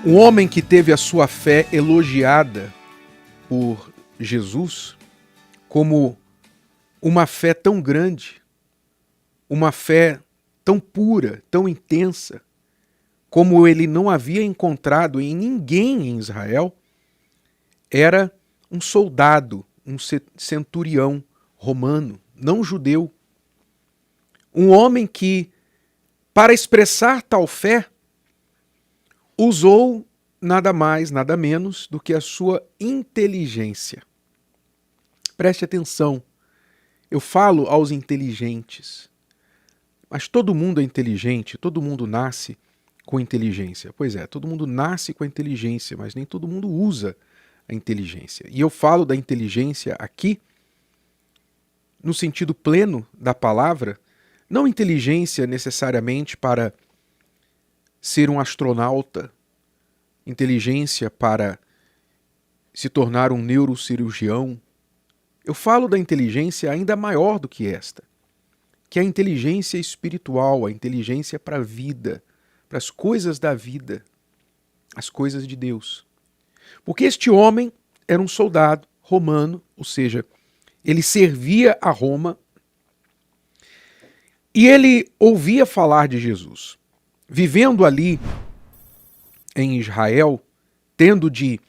Um homem que teve a sua fé elogiada por Jesus como uma fé tão grande, uma fé tão pura, tão intensa, como ele não havia encontrado em ninguém em Israel, era um soldado, um centurião romano, não judeu. Um homem que, para expressar tal fé, usou nada mais, nada menos do que a sua inteligência. Preste atenção, eu falo aos inteligentes, mas todo mundo é inteligente, todo mundo nasce com inteligência. Pois é, todo mundo nasce com a inteligência, mas nem todo mundo usa a inteligência. E eu falo da inteligência aqui no sentido pleno da palavra, não inteligência necessariamente para ser um astronauta, inteligência para se tornar um neurocirurgião. Eu falo da inteligência ainda maior do que esta, que é a inteligência espiritual, a inteligência para a vida, para as coisas da vida, as coisas de Deus. Porque este homem era um soldado romano, ou seja, ele servia a Roma e ele ouvia falar de Jesus. Vivendo ali em Israel, tendo de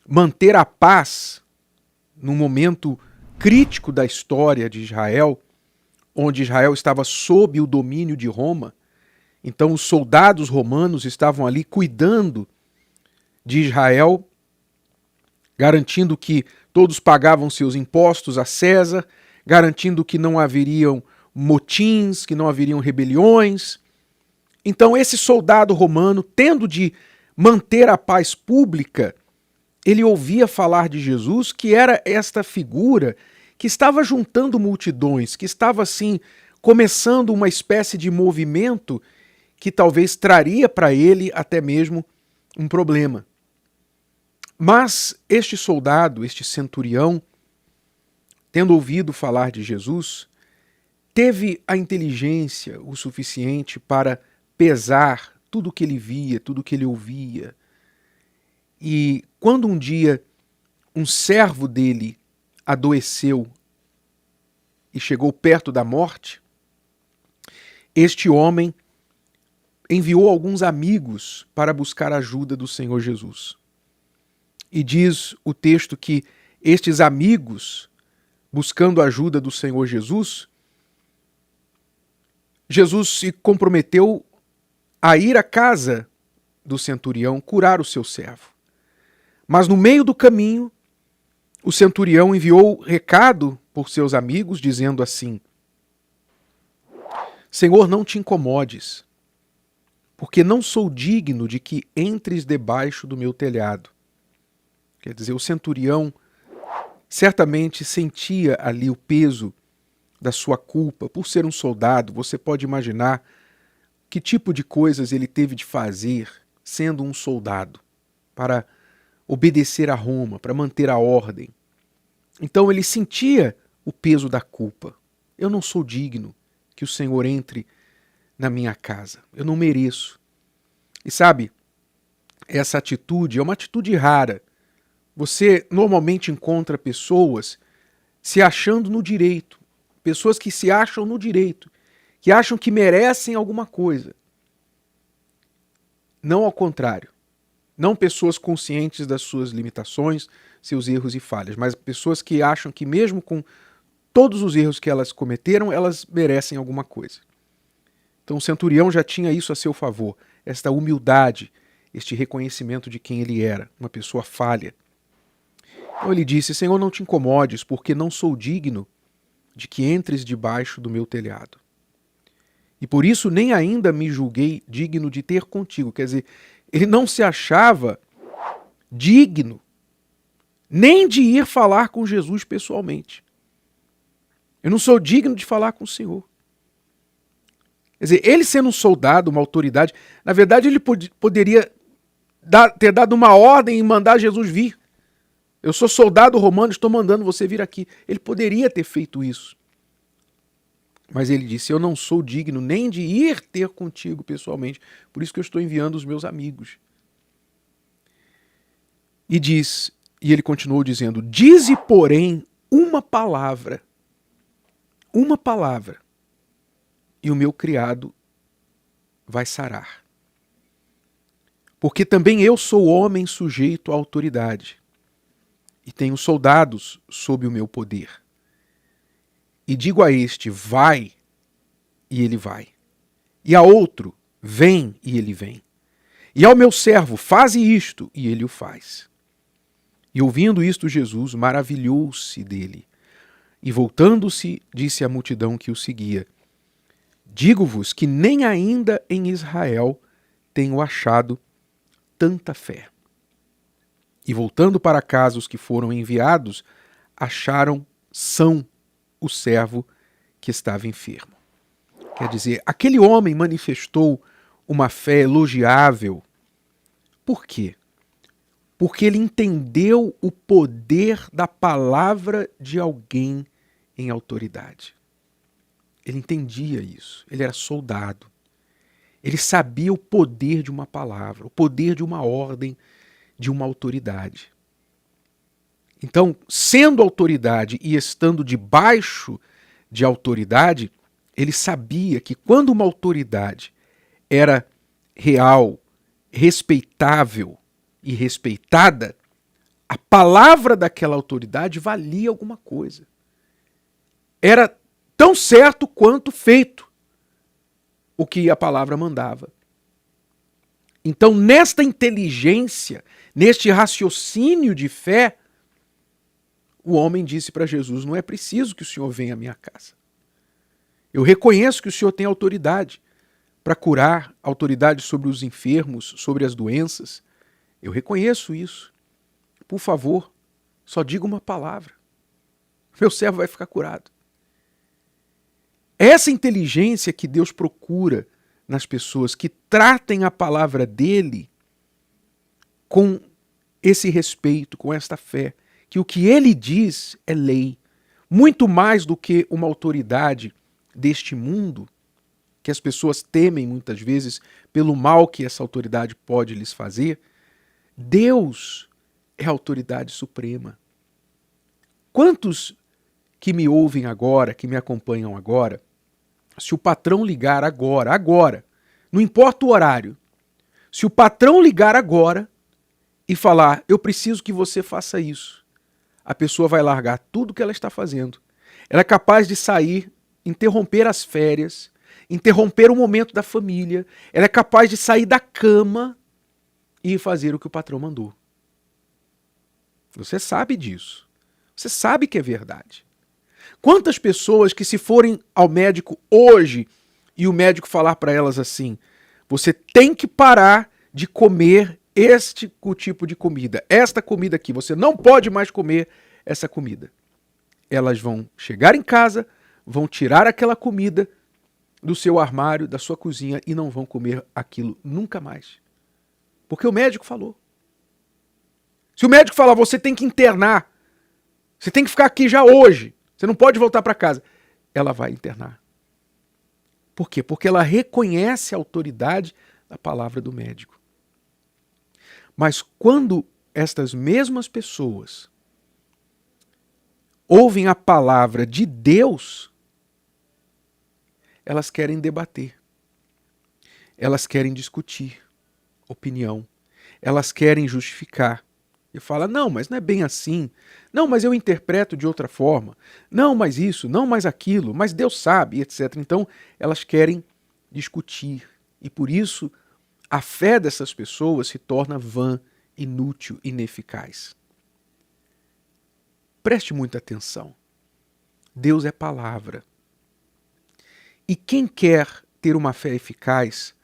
manter a paz num momento crítico da história de Israel, onde Israel estava sob o domínio de Roma, então os soldados romanos estavam ali cuidando de Israel, garantindo que todos pagavam seus impostos a César, garantindo que não haveriam motins, que não haveriam rebeliões. Então esse soldado romano, tendo de manter a paz pública, ele ouvia falar de Jesus, que era esta figura que estava juntando multidões, que estava assim começando uma espécie de movimento que talvez traria para ele até mesmo um problema. Mas este soldado, este centurião, tendo ouvido falar de Jesus, teve a inteligência o suficiente para pesar tudo o que ele via, tudo o que ele ouvia. E quando um dia um servo dele adoeceu e chegou perto da morte, este homem enviou alguns amigos para buscar a ajuda do Senhor Jesus. E diz o texto que estes amigos, buscando a ajuda do Senhor Jesus, Jesus se comprometeu a ir à casa do centurião curar o seu servo. Mas no meio do caminho, o centurião enviou recado por seus amigos, dizendo assim: Senhor, não te incomodes, porque não sou digno de que entres debaixo do meu telhado. Quer dizer, o centurião certamente sentia ali o peso da sua culpa. Por ser um soldado, você pode imaginar que tipo de coisas ele teve de fazer sendo um soldado para obedecer a Roma, para manter a ordem. Então ele sentia o peso da culpa. Eu não sou digno que o Senhor entre na minha casa. Eu não mereço. E sabe, essa atitude é uma atitude rara. Você normalmente encontra pessoas se achando no direito, pessoas que se acham no direito, que acham que merecem alguma coisa. Não ao contrário. Não pessoas conscientes das suas limitações, seus erros e falhas, mas pessoas que acham que mesmo com todos os erros que elas cometeram, elas merecem alguma coisa. Então o centurião já tinha isso a seu favor, esta humildade, este reconhecimento de quem ele era, uma pessoa falha. Então ele disse: Senhor, não te incomodes, porque não sou digno de que entres debaixo do meu telhado. E por isso nem ainda me julguei digno de ter contigo. Quer dizer, ele não se achava digno nem de ir falar com Jesus pessoalmente. Eu não sou digno de falar com o Senhor. Quer dizer, ele sendo um soldado, uma autoridade, na verdade ele poderia ter dado uma ordem e mandar Jesus vir. Eu sou soldado romano, estou mandando você vir aqui. Ele poderia ter feito isso. Mas ele disse: eu não sou digno nem de ir ter contigo pessoalmente. Por isso que eu estou enviando os meus amigos. E ele continuou dizendo: dize, porém, uma palavra, e o meu criado vai sarar. Porque também eu sou homem sujeito à autoridade, e tenho soldados sob o meu poder. E digo a este: vai, e ele vai. E a outro: vem, e ele vem. E ao meu servo: faze isto, e ele o faz. E ouvindo isto, Jesus maravilhou-se dele. E voltando-se, disse à multidão que o seguia: digo-vos que nem ainda em Israel tenho achado tanta fé. E voltando para casa, os que foram enviados acharam são o servo que estava enfermo. Quer dizer, aquele homem manifestou uma fé elogiável. Por quê? Porque ele entendeu o poder da palavra de alguém em autoridade. Ele entendia isso. Ele era soldado. Ele sabia o poder de uma palavra, o poder de uma ordem, de uma autoridade. Então, sendo autoridade e estando debaixo de autoridade, ele sabia que quando uma autoridade era real, respeitável e respeitada, a palavra daquela autoridade valia alguma coisa. Era tão certo quanto feito o que a palavra mandava. Então, nesta inteligência, neste raciocínio de fé, o homem disse para Jesus: não é preciso que o Senhor venha à minha casa. Eu reconheço que o Senhor tem autoridade para curar, autoridade sobre os enfermos, sobre as doenças. Eu reconheço isso. Por favor, só diga uma palavra. Meu servo vai ficar curado. Essa inteligência que Deus procura nas pessoas que tratem a palavra dele com esse respeito, com esta fé, que o que ele diz é lei, muito mais do que uma autoridade deste mundo, que as pessoas temem muitas vezes pelo mal que essa autoridade pode lhes fazer. Deus é a autoridade suprema. Quantos que me ouvem agora, que me acompanham agora, se o patrão ligar agora, não importa o horário, se o patrão ligar agora e falar: eu preciso que você faça isso, a pessoa vai largar tudo que ela está fazendo. Ela é capaz de sair, interromper as férias, interromper o momento da família, ela é capaz de sair da cama e fazer o que o patrão mandou. Você sabe disso. Você sabe que é verdade. Quantas pessoas que, se forem ao médico hoje e o médico falar para elas assim: você tem que parar de comer este tipo de comida, esta comida aqui, você não pode mais comer essa comida. Elas vão chegar em casa, vão tirar aquela comida do seu armário, da sua cozinha, e não vão comer aquilo nunca mais. Porque o médico falou. Se o médico falar: você tem que internar, você tem que ficar aqui já hoje, você não pode voltar para casa, ela vai internar. Por quê? Porque ela reconhece a autoridade da palavra do médico. Mas quando estas mesmas pessoas ouvem a palavra de Deus, elas querem debater, elas querem discutir opinião, elas querem justificar. E fala: não, mas não é bem assim, não, mas eu interpreto de outra forma, não, mas isso, não, mas aquilo, mas Deus sabe, etc. Então elas querem discutir, e por isso a fé dessas pessoas se torna vã, inútil, ineficaz. Preste muita atenção. Deus é palavra. E quem quer ter uma fé eficaz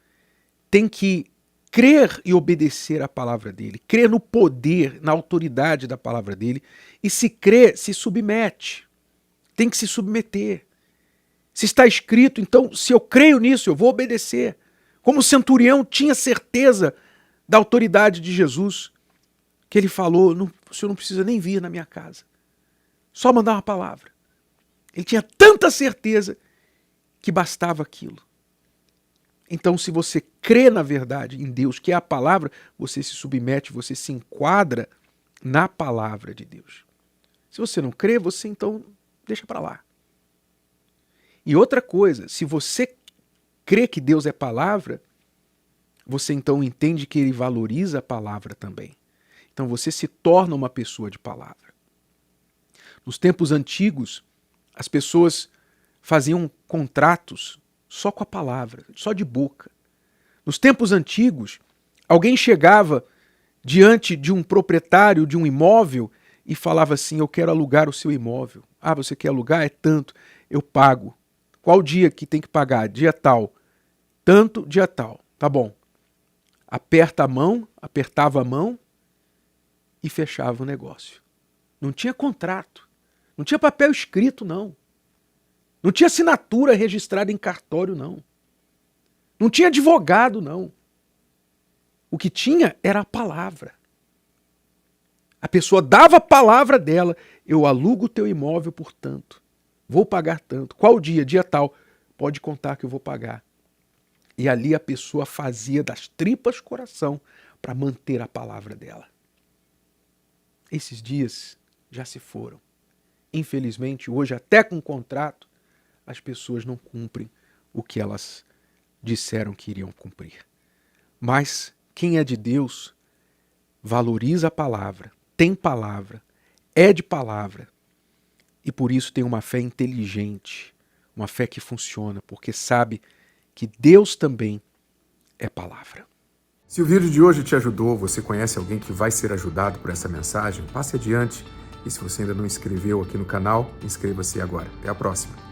tem que crer e obedecer à palavra dele, crer no poder, na autoridade da palavra dele, e se crer, se submete. Tem que se submeter. Se está escrito, então, se eu creio nisso, eu vou obedecer. Como o centurião tinha certeza da autoridade de Jesus, que ele falou: o senhor não precisa nem vir na minha casa, só mandar uma palavra. Ele tinha tanta certeza que bastava aquilo. Então, se você crê na verdade, em Deus, que é a palavra, você se submete, você se enquadra na palavra de Deus. Se você não crê, você então deixa para lá. E outra coisa, se você crê que Deus é palavra, você então entende que ele valoriza a palavra também. Então você se torna uma pessoa de palavra. Nos tempos antigos, as pessoas faziam contratos só com a palavra, só de boca. Nos tempos antigos, alguém chegava diante de um proprietário de um imóvel e falava assim: eu quero alugar o seu imóvel. Ah, você quer alugar? É tanto, eu pago. Qual dia que tem que pagar? Dia tal. Tanto, dia tal. Tá bom. Apertava a mão e fechava o negócio. Não tinha contrato. Não tinha papel escrito, não. Não tinha assinatura registrada em cartório, não. Não tinha advogado, não. O que tinha era a palavra. A pessoa dava a palavra dela: eu alugo o teu imóvel por tanto. Vou pagar tanto. Qual o dia? Dia tal. Pode contar que eu vou pagar. E ali a pessoa fazia das tripas coração para manter a palavra dela. Esses dias já se foram. Infelizmente, hoje, até com contrato, as pessoas não cumprem o que elas disseram que iriam cumprir. Mas quem é de Deus valoriza a palavra, tem palavra, é de palavra e por isso tem uma fé inteligente, uma fé que funciona, porque sabe que Deus também é palavra. Se o vídeo de hoje te ajudou, você conhece alguém que vai ser ajudado por essa mensagem, passe adiante. E se você ainda não inscreveu aqui no canal, inscreva-se agora. Até a próxima.